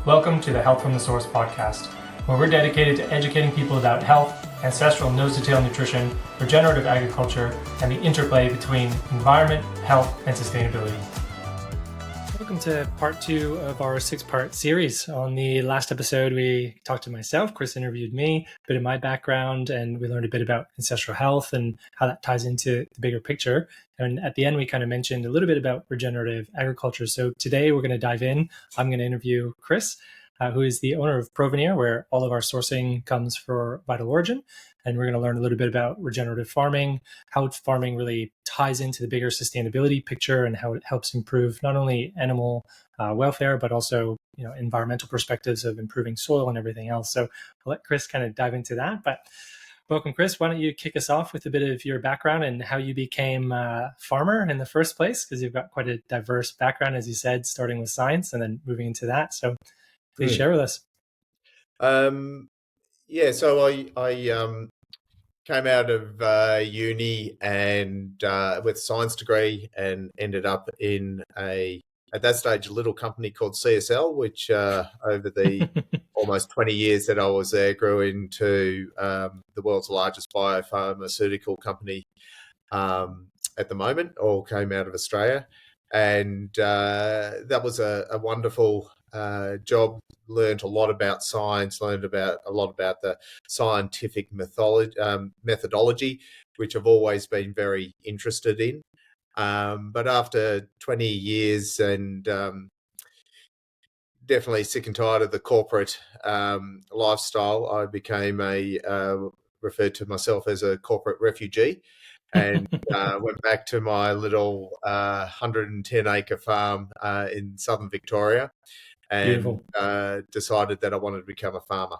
Welcome to the Health from the Source podcast, where we're dedicated to educating people about health, ancestral nose-to-tail nutrition, regenerative agriculture, and the interplay between environment, health, and sustainability. Welcome to part 2 of our 6-part series. On the last episode, we talked to myself. Chris interviewed me, a bit of my background, and we learned a bit about ancestral health and how that ties into the bigger picture. And at the end, we kind of mentioned a little bit about regenerative agriculture. So today we're going to dive in. I'm going to interview Chris, who is the owner of Provenir, where all of our sourcing comes for vital origin. And we're going to learn a little bit about regenerative farming, how farming really ties into the bigger sustainability picture and how it helps improve not only animal welfare, but also environmental perspectives of improving soil and everything else. So I'll let Chris kind of dive into that. But welcome, Chris. Why don't you kick us off with a bit of your background and how you became a farmer in the first place? Because you've got quite a diverse background, as you said, starting with science and then moving into that. So please share with us. So I came out of uni and with a science degree and ended up in at that stage, a little company called CSL, which over the almost 20 years that I was there grew into the world's largest biopharmaceutical company at the moment, all came out of Australia. And that was a wonderful job. Learned a lot about science, learned a lot about the scientific methodology, which I've always been very interested in. But after 20 years and definitely sick and tired of the corporate lifestyle, I became referred to myself as a corporate refugee, and went back to my little 110-acre farm in southern Victoria, and decided that I wanted to become a farmer.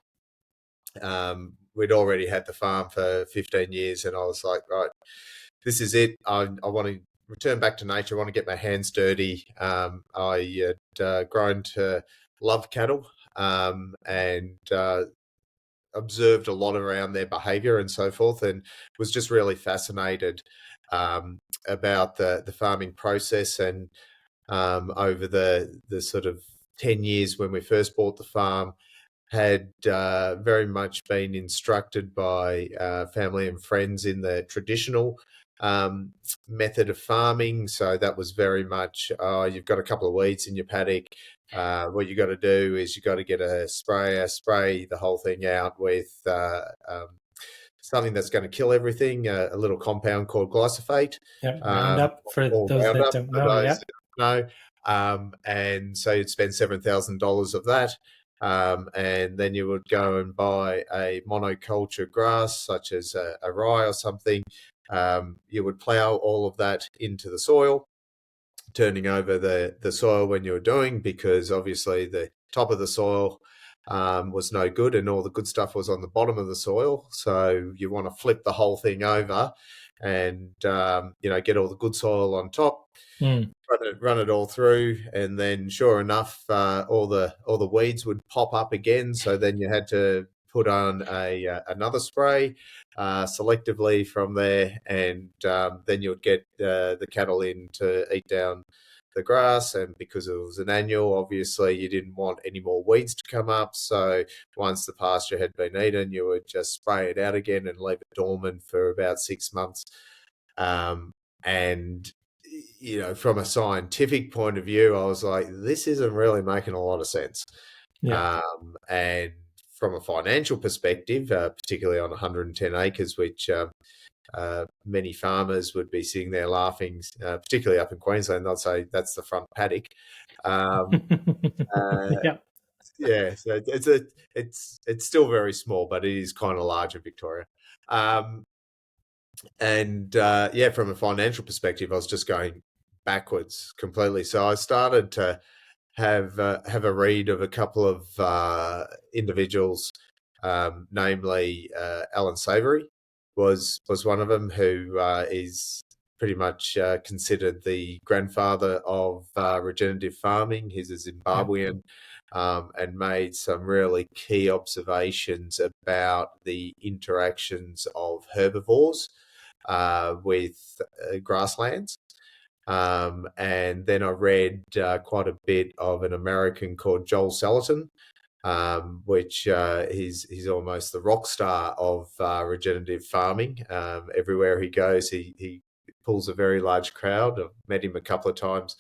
We'd already had the farm for 15 years, and I was like, right, this is it. I want to return back to nature. I want to get my hands dirty. I had grown to love cattle and observed a lot around their behavior and so forth, and was just really fascinated about the farming process. And over the sort of 10 years when we first bought the farm, had very much been instructed by family and friends in the traditional method of farming. So that was very much, you've got a couple of weeds in your paddock. What you got to do is you got to get a sprayer, spray the whole thing out with something that's going to kill everything, a little compound called glyphosate. Roundup, for those that don't know. And so you'd spend $7,000 of that. And then you would go and buy a monoculture grass, such as a rye or something. You would plow all of that into the soil, turning over the soil when you were doing, because obviously the top of the soil was no good and all the good stuff was on the bottom of the soil. So you want to flip the whole thing over and get all the good soil on top. Run it all through, and then sure enough, all the weeds would pop up again. So then you had to put on another spray selectively from there, and then you would get the cattle in to eat down the grass. And because it was an annual, obviously you didn't want any more weeds to come up. So once the pasture had been eaten, you would just spray it out again and leave it dormant for about 6 months. And from a scientific point of view, I was like, this isn't really making a lot of sense. And from a financial perspective, particularly on 110 acres, which many farmers would be sitting there laughing, particularly up in Queensland, they'd say that's the front paddock. So it's still very small, but it is kind of large in Victoria. From a financial perspective, I was just going backwards completely. So I started to have a read of a couple of individuals, namely Alan Savory was one of them, who is pretty much considered the grandfather of regenerative farming. He's a Zimbabwean. And made some really key observations about the interactions of herbivores with grasslands. And then I read quite a bit of an American called Joel Salatin, which he's almost the rock star of regenerative farming. Everywhere he goes, he pulls a very large crowd. I've met him a couple of times.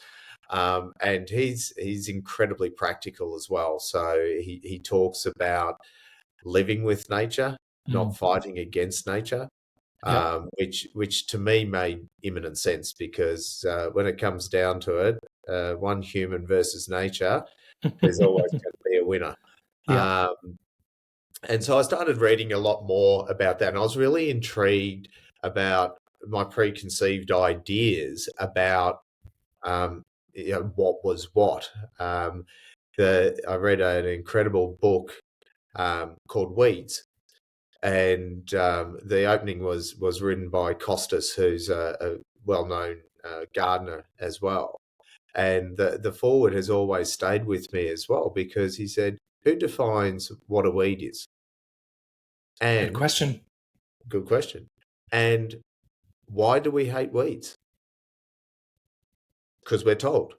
And he's incredibly practical as well. So he talks about living with nature, not fighting against nature, which to me made imminent sense, because when it comes down to it, one human versus nature, there's always going to be a winner. Yeah. And so I started reading a lot more about that, and I was really intrigued about my preconceived ideas about what was what. I read an incredible book called Weeds, and the opening was written by Costas, who's a well-known gardener as well. And the forward has always stayed with me as well, because he said, "Who defines what a weed is?" Good And question. good question. And why do we hate weeds? Because we're told.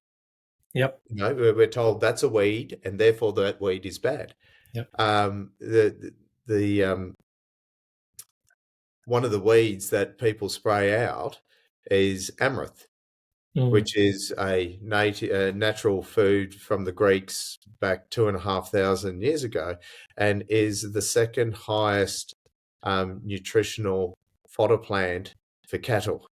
Yep. You know, we're told that's a weed, and therefore that weed is bad. Yep. The one of the weeds that people spray out is amaranth, which is a natural food from the Greeks back 2,500 years ago, and is the second highest nutritional fodder plant for cattle.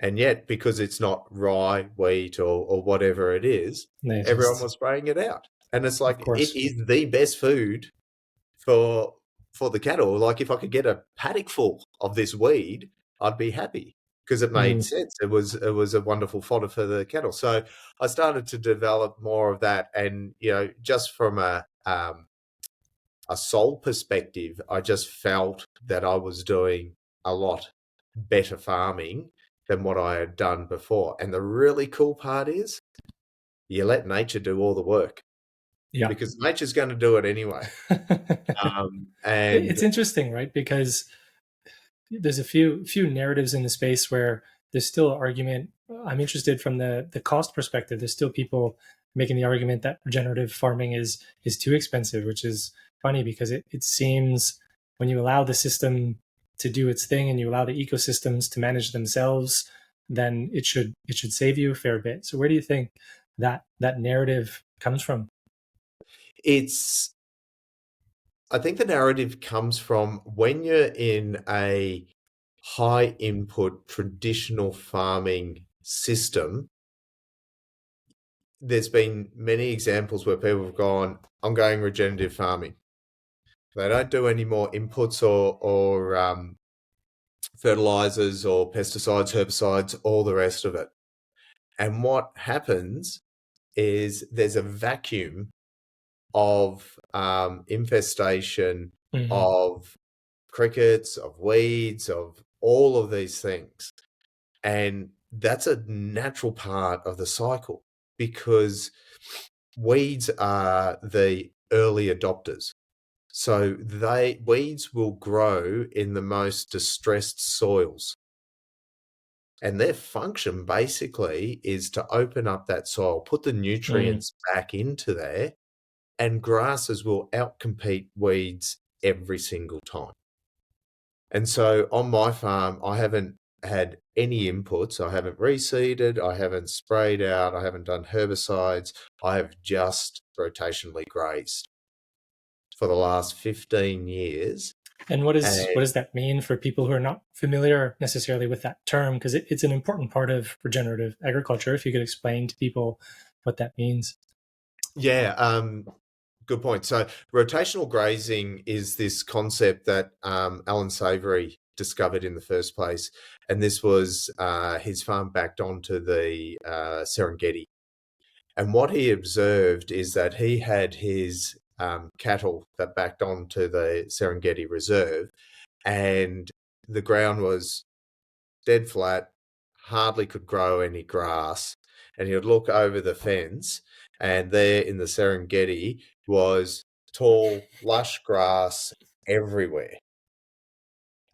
And yet, because it's not rye, wheat, or whatever it is, everyone was spraying it out. And it's like, it is the best food for the cattle. Like, if I could get a paddock full of this weed, I'd be happy, because it made sense. It was a wonderful fodder for the cattle. So I started to develop more of that. And, just from a soul perspective, I just felt that I was doing a lot better farming than what I had done before. And the really cool part is, you let nature do all the work. Yeah. Because nature's going to do it anyway. And it's interesting, right? Because there's a few narratives in the space where there's still an argument. I'm interested from the cost perspective. There's still people making the argument that regenerative farming is too expensive, which is funny, because it seems, when you allow the system to do its thing and you allow the ecosystems to manage themselves, then it should save you a fair bit. So where do you think that narrative comes from? I think the narrative comes from when you're in a high input traditional farming system. There's been many examples where people have gone, I'm going regenerative farming. They don't do any more inputs or fertilizers or pesticides, herbicides, all the rest of it. And what happens is there's a vacuum of infestation, of crickets, of weeds, of all of these things. And that's a natural part of the cycle, because weeds are the early adopters. So weeds will grow in the most distressed soils. And their function basically is to open up that soil, put the nutrients back into there, and grasses will outcompete weeds every single time. And so on my farm, I haven't had any inputs. I haven't reseeded. I haven't sprayed out. I haven't done herbicides. I have just rotationally grazed for the last 15 years. And what does that mean for people who are not familiar necessarily with that term? Because it's an important part of regenerative agriculture. If you could explain to people what that means. Yeah, good point. So rotational grazing is this concept that Alan Savory discovered in the first place. And this was his farm backed onto the Serengeti. And what he observed is that he had his cattle that backed onto the Serengeti Reserve, and the ground was dead flat, hardly could grow any grass. And he would look over the fence, and there in the Serengeti was tall, lush grass everywhere.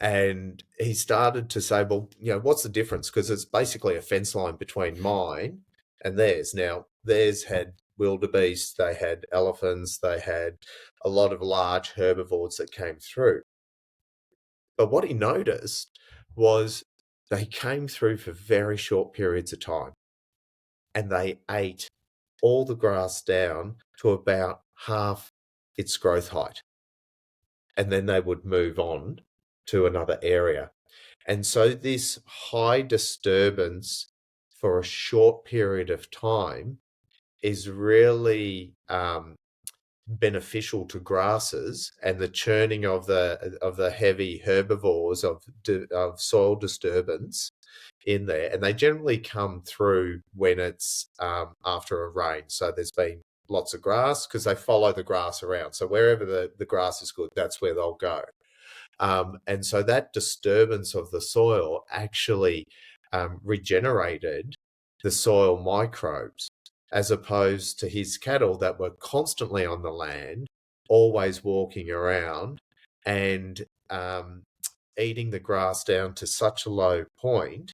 And he started to say, well, what's the difference? Because it's basically a fence line between mine and theirs. Now, theirs had wildebeest, they had elephants, they had a lot of large herbivores that came through. But what he noticed was they came through for very short periods of time, and they ate all the grass down to about half its growth height. And then they would move on to another area. And so this high disturbance for a short period of time is really beneficial to grasses, and the churning of the heavy herbivores of soil disturbance in there. And they generally come through when it's after a rain. So there's been lots of grass, because they follow the grass around. So wherever the grass is good, that's where they'll go. And so that disturbance of the soil actually regenerated the soil microbes, as opposed to his cattle that were constantly on the land, always walking around and eating the grass down to such a low point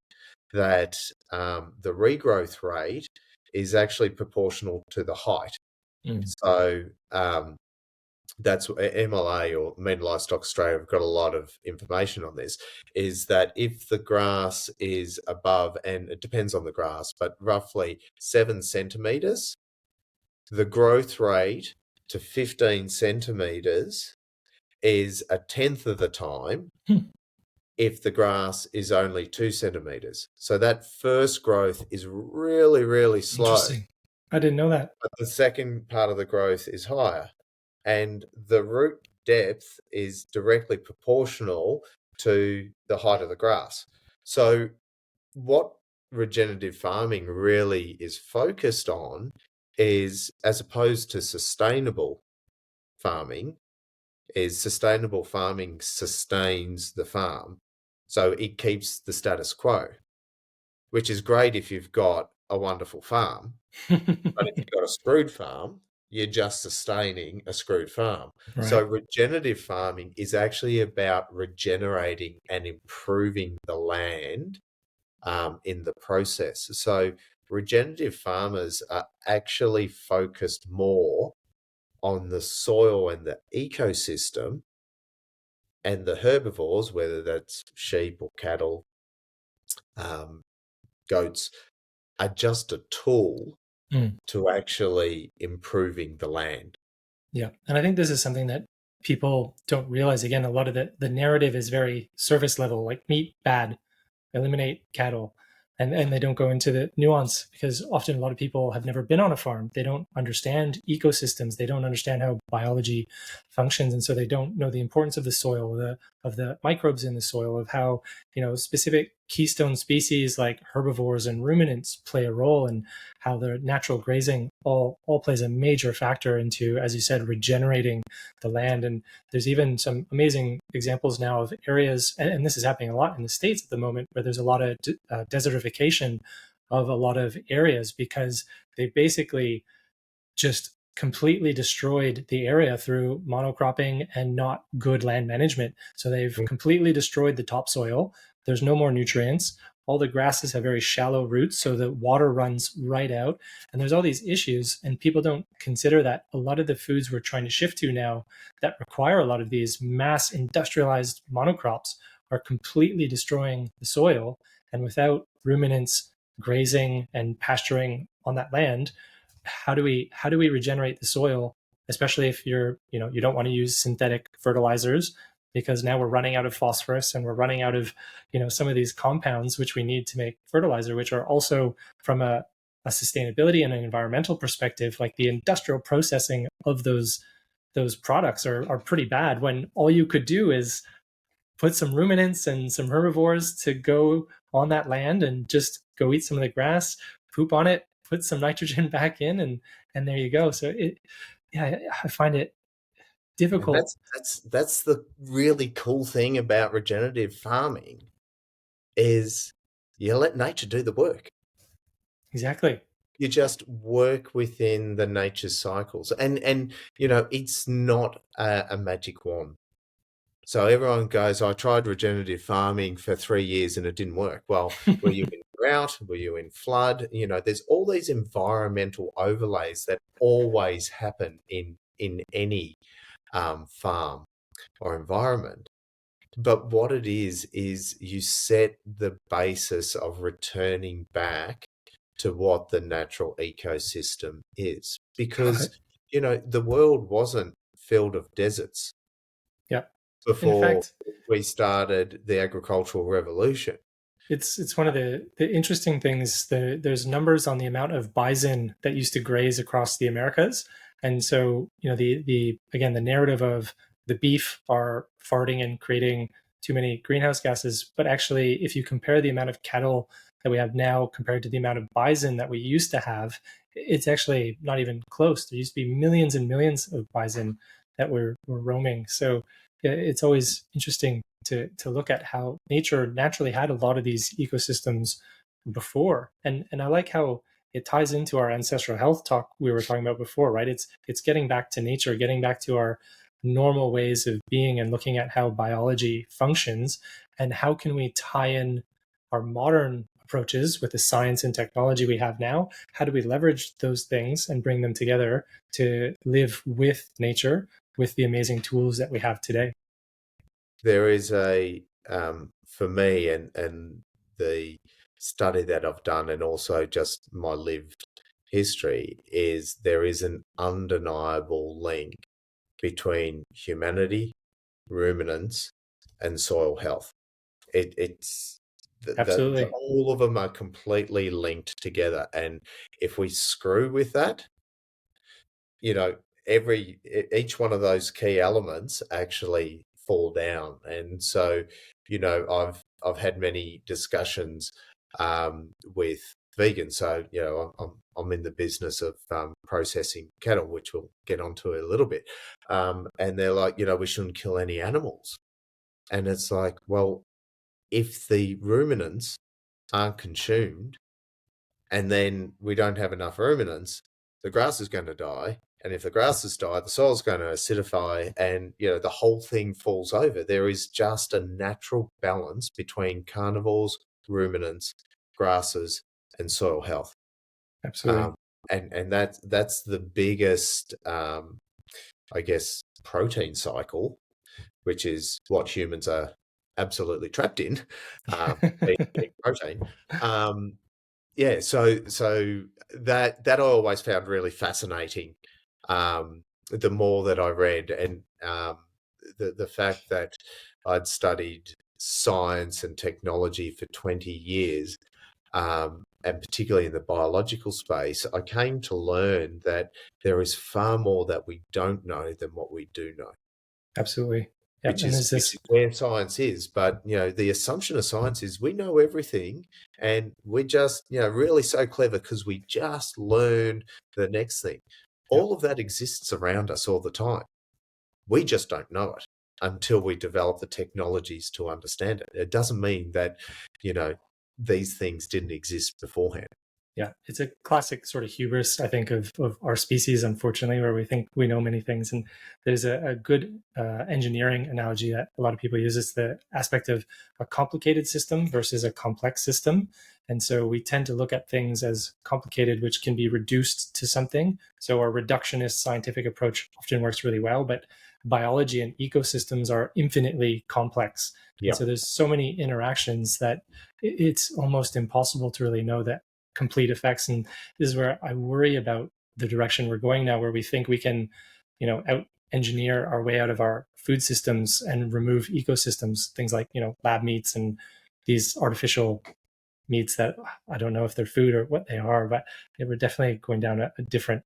that the regrowth rate is actually proportional to the height. So that's MLA, or Meat Livestock Australia, have got a lot of information on this, is that if the grass is above, and it depends on the grass, but roughly 7 centimetres, the growth rate to 15 centimetres is a tenth of the time if the grass is only 2 centimetres. So that first growth is really, really slow. Interesting. I didn't know that. But the second part of the growth is higher. And the root depth is directly proportional to the height of the grass. So what regenerative farming really is focused on is, as opposed to sustainable farming, is sustainable farming sustains the farm. So it keeps the status quo, which is great if you've got a wonderful farm. But if you've got a screwed farm, you're just sustaining a screwed farm. Right. So regenerative farming is actually about regenerating and improving the land in the process. So regenerative farmers are actually focused more on the soil and the ecosystem, and the herbivores, whether that's sheep or cattle, goats, are just a tool to actually improving the land. Yeah. And I think this is something that people don't realize. Again, a lot of the narrative is very surface level, like meat bad, eliminate cattle. And they don't go into the nuance, because often a lot of people have never been on a farm. They don't understand ecosystems. They don't understand how biology functions. And so they don't know the importance of the soil, of the microbes in the soil, of how, specific keystone species like herbivores and ruminants play a role, and how the natural grazing all plays a major factor into, as you said, regenerating the land. And there's even some amazing examples now of areas, and this is happening a lot in the States at the moment, where there's a lot of desertification of a lot of areas, because they basically just completely destroyed the area through monocropping and not good land management. So they've completely destroyed the topsoil. There's no more nutrients. All the grasses have very shallow roots, so the water runs right out. And there's all these issues, and people don't consider that a lot of the foods we're trying to shift to now that require a lot of these mass industrialized monocrops are completely destroying the soil. And without ruminants grazing and pasturing on that land, how do we regenerate the soil, especially if you don't want to use synthetic fertilizers, because now we're running out of phosphorus, and we're running out of some of these compounds which we need to make fertilizer, which are also, from a sustainability and an environmental perspective, like the industrial processing of those products are pretty bad, when all you could do is put some ruminants and some herbivores to go on that land and just go eat some of the grass, poop on it, put some nitrogen back in, and there you go. So I find it difficult. And that's the really cool thing about regenerative farming, is you let nature do the work. Exactly. You just work within the nature's cycles, and it's not a magic wand. So everyone goes, I tried regenerative farming for 3 years and it didn't work. Well, were you in drought? Were you in flood? There's all these environmental overlays that always happen in any farm or environment. But what it is you set the basis of returning back to what the natural ecosystem is. Got Because, it. the world wasn't filled of deserts Yeah. In before fact, we started the agricultural revolution. it's one of the interesting things. There's numbers on the amount of bison that used to graze across the Americas, and so the again the narrative of the beef are farting and creating too many greenhouse gases. But actually, if you compare the amount of cattle that we have now compared to the amount of bison that we used to have, it's actually not even close. There used to be millions and millions of bison that were roaming. So it's always interesting to look at how nature naturally had a lot of these ecosystems before, and I like how it ties into our ancestral health talk we were talking about before, right? It's getting back to nature, getting back to our normal ways of being, and looking at how biology functions, and how can we tie in our modern approaches with the science and technology we have now. How do we leverage those things and bring them together to live with nature with the amazing tools that we have today? There is for me, and the study that I've done, and also just my lived history, is there is an undeniable link between humanity, ruminants, and soil health. It's Absolutely. all of them are completely linked together, and if we screw with that, you know, each one of those key elements actually fall down. And so, I've had many discussions with vegans. So, I'm in the business of processing cattle, which we'll get onto a little bit. And they're like, we shouldn't kill any animals. And it's like, well, if the ruminants aren't consumed, and then we don't have enough ruminants, the grass is going to die. And if the grasses die, the soil's going to acidify, and the whole thing falls over. There is just a natural balance between carnivores, ruminants, grasses, and soil health. Absolutely. Um, and that's the biggest, I guess, protein cycle, which is what humans are absolutely trapped in, eating protein. Yeah, so that I always found really fascinating. The more that I read, and the fact that I'd studied science and technology for 20 years, and particularly in the biological space, I came to learn that there is far more that we don't know than what we do know, Absolutely. Yeah. which And is there's which this, is where science is. But the assumption of science is we know everything, and we're just really so clever because we just learn the next thing. yeah, All of that exists around us all the time. We just don't know it until we develop the technologies to understand it. It doesn't mean that these things didn't exist beforehand. yeah, it's a classic sort of hubris, I think, of our species, unfortunately, where we think we know many things. And there's a good engineering analogy that a lot of people use. It's the aspect of a complicated system versus a complex system. And so we tend to look at things as complicated, which can be reduced to something. So our reductionist scientific approach often works really well, but biology and ecosystems are infinitely complex. And Yeah. so there's so many interactions that it's almost impossible to really know that complete effects. And this is where I worry about the direction we're going now, where we think we can, out engineer our way out of our food systems and remove ecosystems, things like, lab meats and these artificial meats that I don't know if they're food or what they are, but they were definitely going down a different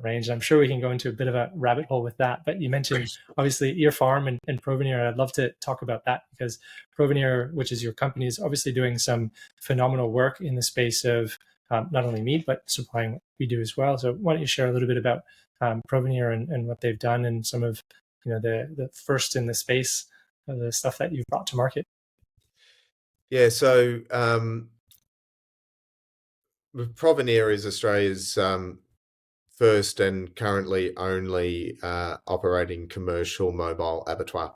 range. And I'm sure we can go into a bit of a rabbit hole with that. But you mentioned obviously your farm and Provenir. I'd love to talk about that because Provenir, which is your company, is obviously doing some phenomenal work in the space of not only meat but supplying what we do as well. So why don't you share a little bit about Provenir and what they've done and some of the first in the space of the stuff that you've brought to market? Yeah. So Provenir is Australia's first and currently only operating commercial mobile abattoir.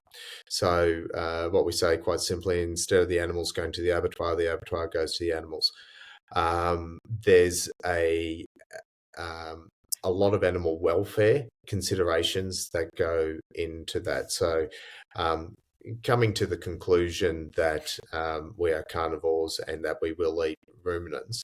So what we say quite simply, instead of the animals going to the abattoir goes to the animals. There's a lot of animal welfare considerations that go into that. So coming to the conclusion that we are carnivores and that we will eat ruminants,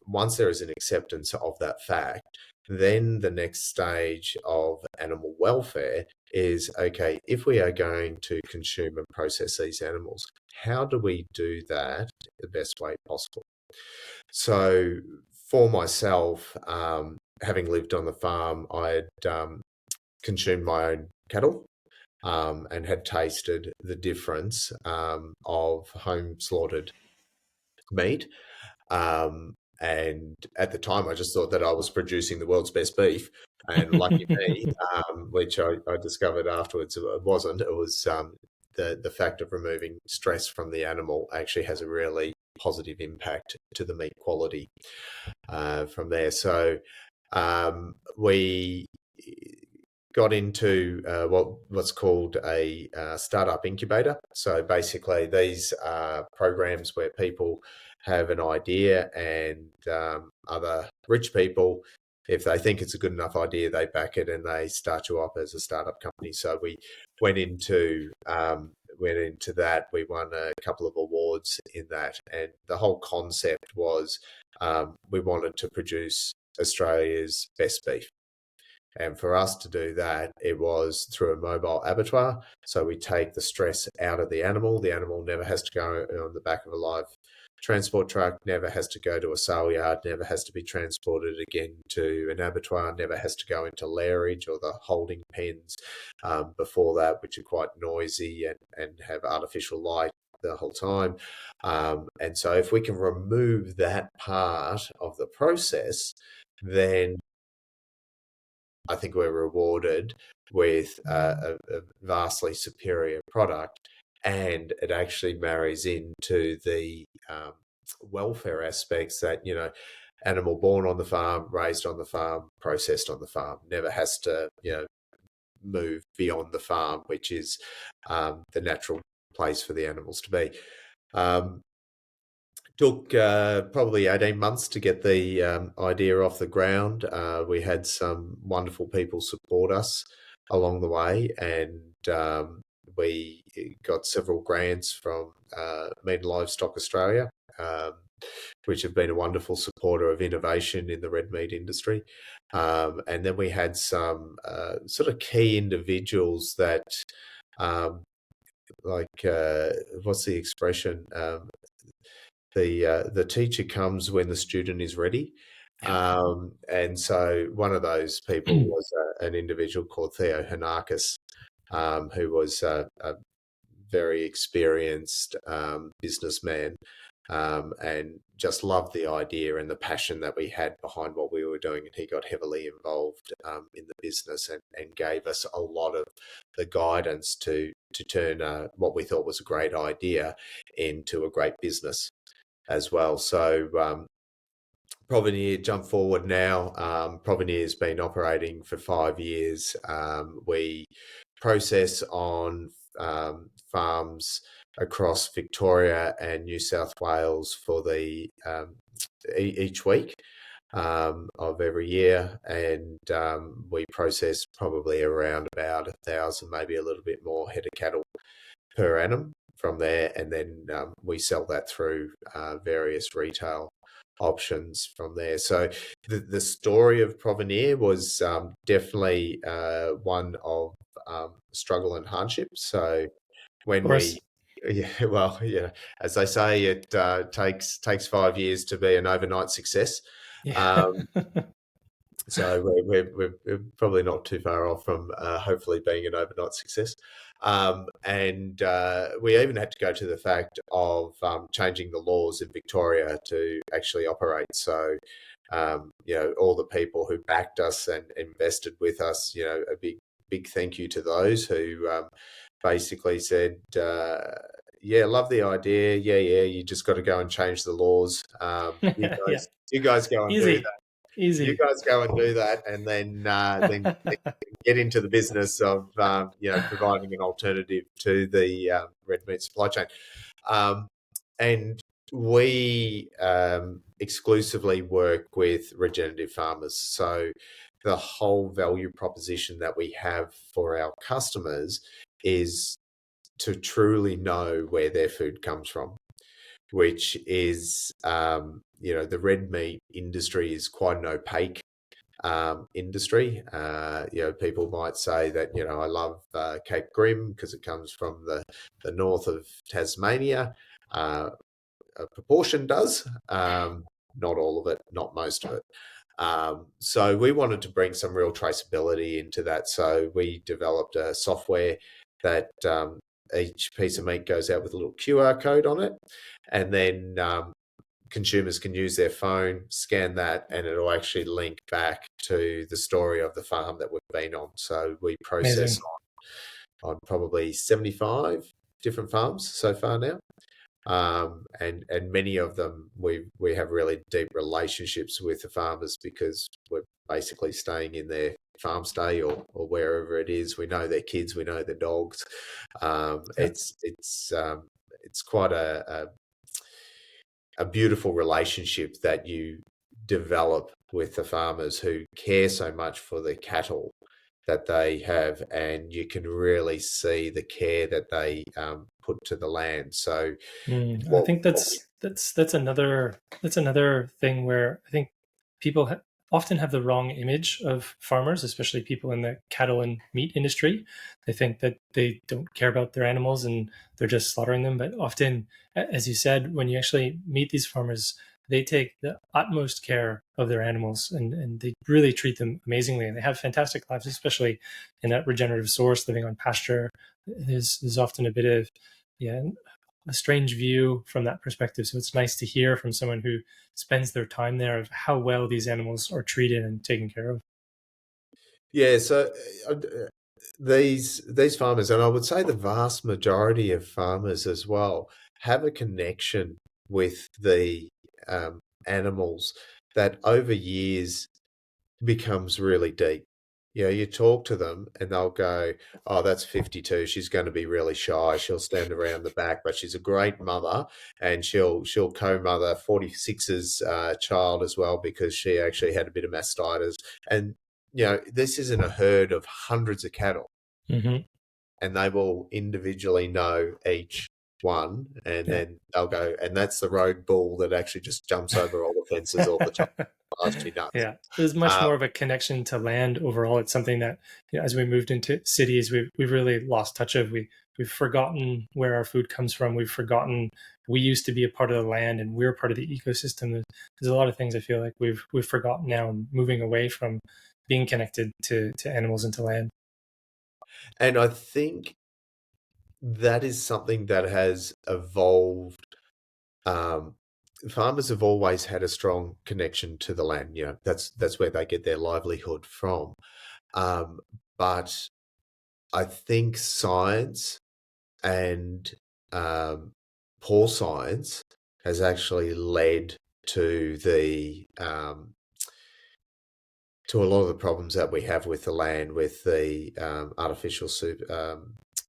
once there is an acceptance of that fact, then the next stage of animal welfare is, okay, if we are going to consume and process these animals, how do we do that the best way possible? So for myself, having lived on the farm, I had consumed my own cattle and had tasted the difference of home slaughtered meat. And at the time, I just thought that I was producing the world's best beef. And lucky me, which I discovered afterwards, it wasn't. It was the fact of removing stress from the animal actually has a really positive impact to the meat quality from there. So we got into what's called a startup incubator. So basically, these are programs where people have an idea and other rich people, if they think it's a good enough idea, they back it and they start you up as a startup company. So we went into that. We won a couple of awards in that, and the whole concept was we wanted to produce Australia's best beef. And for us to do that, it was through a mobile abattoir. So we take the stress out of the animal. The animal never has to go on the back of a live transport truck, never has to go to a sale yard, never has to be transported again to an abattoir, never has to go into lairage or the holding pens before that, which are quite noisy and have artificial light the whole time. And so if we can remove that part of the process, then I think we're rewarded with a vastly superior product, and it actually marries into the welfare aspects that, animal born on the farm, raised on the farm, processed on the farm, never has to, move beyond the farm, which is the natural place for the animals to be. Took probably 18 months to get the idea off the ground. We had some wonderful people support us along the way, and we got several grants from Meat and Livestock Australia, which have been a wonderful supporter of innovation in the red meat industry. And then we had some sort of key individuals that, what's the expression? The teacher comes when the student is ready. And so one of those people was an individual called Theo Hanakis, who was a very experienced businessman, and just loved the idea and the passion that we had behind what we were doing. And he got heavily involved in the business and gave us a lot of the guidance to turn what we thought was a great idea into a great business as well. So Provenir, jump forward now. Provenir has been operating for 5 years. We process on farms across Victoria and New South Wales for the each week of every year, and we process probably around about 1,000, maybe a little bit more head of cattle per annum from there, and then we sell that through various retail options from there. So the story of Provenir was definitely one of struggle and hardship. So when we, as they say, it takes 5 years to be an overnight success. Yeah. So we're probably not too far off from hopefully being an overnight success. And we even had to go to the fact of changing the laws in Victoria to actually operate. So, all the people who backed us and invested with us, a big thank you to those who basically said, yeah, love the idea. Yeah, you just got to go and change the laws. Yeah. You guys go and do Easy. that. You Easy. guys go and do that, and then get into the business of providing an alternative to the red meat supply chain. And we exclusively work with regenerative farmers. So the whole value proposition that we have for our customers is to truly know where their food comes from, which is, the red meat industry is quite an opaque industry. People might say that, I love Cape Grim because it comes from the north of Tasmania. A proportion does, not all of it, not most of it. So we wanted to bring some real traceability into that. So we developed a software that each piece of meat goes out with a little QR code on it, and then consumers can use their phone, scan that, and it'll actually link back to the story of the farm that we've been on. So we process Amazing. on probably 75 different farms so far now. And many of them we have really deep relationships with the farmers because we're basically staying in their farm stay or wherever it is. We know their kids, we know their dogs. Yeah. It's quite a beautiful relationship that you develop with the farmers who care so much for the cattle that they have, and you can really see the care that they put to the land. So, I think what that's another thing where I think people often have the wrong image of farmers, especially people in the cattle and meat industry. They think that they don't care about their animals and they're just slaughtering them. But often, as you said, when you actually meet these farmers, they take the utmost care of their animals and they really treat them amazingly. And they have fantastic lives, especially in that regenerative source, living on pasture. There's often a bit of, yeah, a strange view from that perspective. So it's nice to hear from someone who spends their time there of how well these animals are treated and taken care of. Yeah, so these farmers, and I would say the vast majority of farmers as well, have a connection with the animals that over years becomes really deep. You talk to them and they'll go, "Oh, that's 52. She's going to be really shy. She'll stand around the back, but she's a great mother, and she'll co-mother 46's child as well because she actually had a bit of mastitis." And this isn't a herd of hundreds of cattle, Mm-hmm. and they will individually know each one, and Yeah. then they'll go, and that's the road bull that actually just jumps over all the fences all the time. Drives me nuts. Yeah, there's much Um, more of a connection to land overall. It's something that, as we moved into cities, we've really lost touch of. We've forgotten where our food comes from. We've forgotten we used to be a part of the land and we're part of the ecosystem. There's a lot of things I feel like we've forgotten now, moving away from being connected to animals and to land. and I think that is something that has evolved. Um, Farmers have always had a strong connection to the land. That's where they get their livelihood from. Um, but I think science and um, poor science has actually led to to a lot of the problems that we have with the land, with the artificial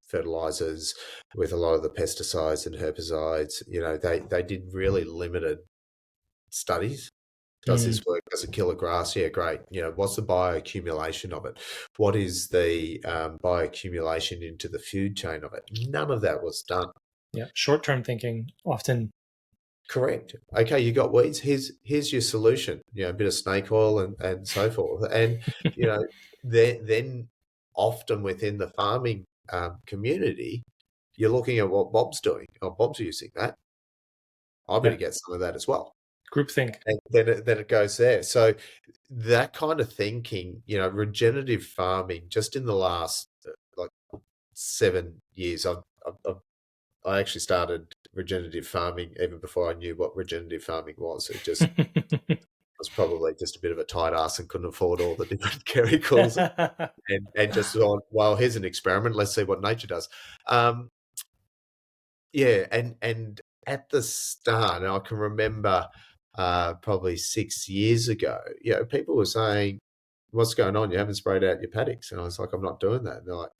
fertilizers, with a lot of the pesticides and herbicides. They did really limited studies. Does Mm, this work? Does it kill a grass? Yeah, great. What's the bioaccumulation of it? What is the bioaccumulation into the food chain of it? None of that was done. yeah, short-term thinking often. Correct. Okay, you got weeds. Here's your solution. A bit of snake oil and so forth. And you know, then often within the farming community, you're looking at what Bob's doing. Oh, Bob's using that. I better Yeah, get some of that as well. groupthink. And then it goes there. So that kind of thinking, regenerative farming, just in the last like 7 years, I actually started regenerative farming even before I knew what regenerative farming was. It just was probably just a bit of a tight ass and couldn't afford all the different chemicals and just thought, well, here's an experiment. Let's see what nature does. Yeah, and at the start, and I can remember probably 6 years ago, people were saying, "What's going on? You haven't sprayed out your paddocks." And I was like, "I'm not doing that." And they're like,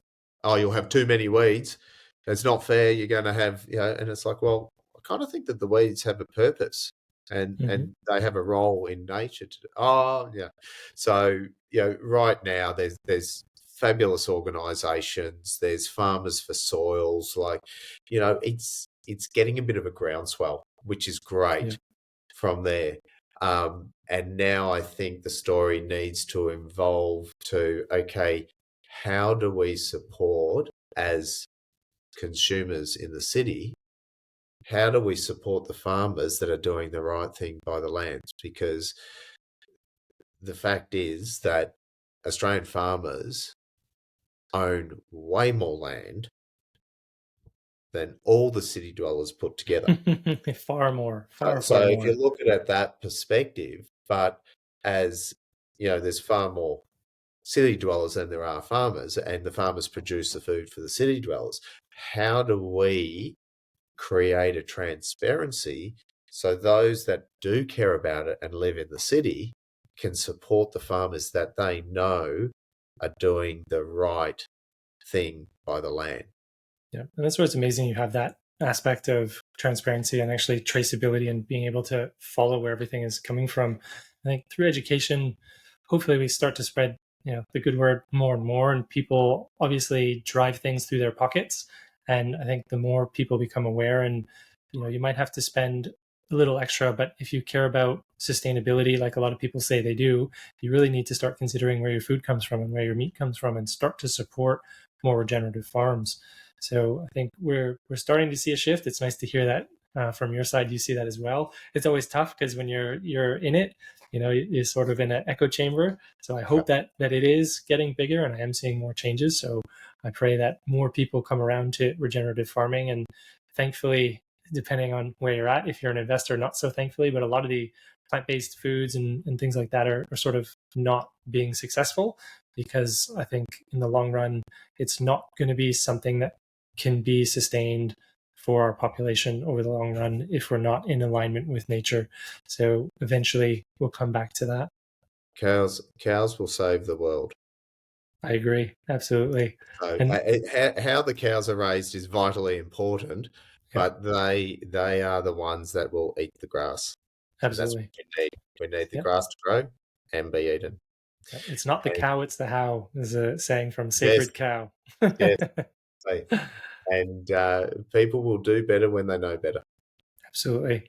"Oh, you'll have too many weeds. It's not fair. You're going to have," and it's like, well, I kind of think that the weeds have a purpose and they have a role in nature. Oh, yeah. So, right now there's fabulous organisations. There's Farmers for Soils. Like, it's getting a bit of a groundswell, which is great from there. And now I think the story needs to evolve to, okay, how do we support as consumers in the city? How do we support the farmers that are doing the right thing by the lands? Because the fact is that Australian farmers own way more land than all the city dwellers put together. Far more, So far if you more. look at it at that perspective, but as there's far more city dwellers than there are farmers, and the farmers produce the food for the city dwellers. How do we create a transparency so those that do care about it and live in the city can support the farmers that they know are doing the right thing by the land? Yeah, and that's where it's amazing you have that aspect of transparency and actually traceability and being able to follow where everything is coming from. I think through education, hopefully we start to spread the good word more and more, and people obviously drive things through their pockets. And I think the more people become aware, and you might have to spend a little extra, but if you care about sustainability, like a lot of people say they do, you really need to start considering where your food comes from and where your meat comes from, and start to support more regenerative farms. So I think we're starting to see a shift. It's nice to hear that from your side. You see that as well. It's always tough because when you're in it, you're sort of in an echo chamber. So I hope that it is getting bigger, and I am seeing more changes. So I pray that more people come around to regenerative farming, and thankfully, depending on where you're at, if you're an investor, not so thankfully, but a lot of the plant-based foods and things like that are sort of not being successful, because I think in the long run, it's not going to be something that can be sustained for our population over the long run if we're not in alignment with nature. So eventually we'll come back to that. Cows will save the world. I agree. Absolutely. So And how the cows are raised is vitally important, but they are the ones that will eat the grass. Absolutely. And that's what we need. We need the grass to grow and be eaten. It's not the cow, it's the how, is a saying from Sacred Cow. Yes. And people will do better when they know better. Absolutely.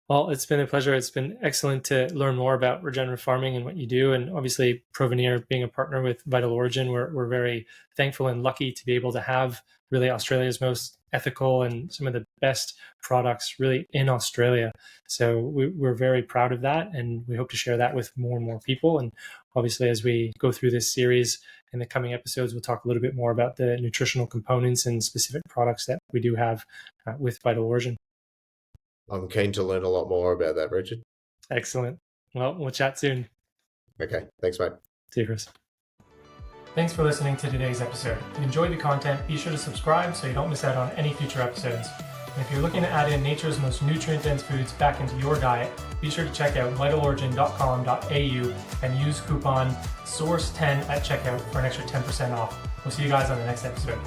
Well, it's been a pleasure. It's been excellent to learn more about regenerative farming and what you do. And obviously, Provenir being a partner with Vital Origin, we're very thankful and lucky to be able to have really Australia's most ethical and some of the best products really in Australia. So we're very proud of that, and we hope to share that with more and more people. And obviously, as we go through this series in the coming episodes, we'll talk a little bit more about the nutritional components and specific products that we do have with Vital Origin. I'm keen to learn a lot more about that, Richard. Excellent. Well, we'll chat soon. Okay. Thanks, mate. See you, Chris. Thanks for listening to today's episode. If you enjoyed the content, be sure to subscribe so you don't miss out on any future episodes. And if you're looking to add in nature's most nutrient-dense foods back into your diet, be sure to check out vitalorigin.com.au and use coupon SOURCE10 at checkout for an extra 10% off. We'll see you guys on the next episode.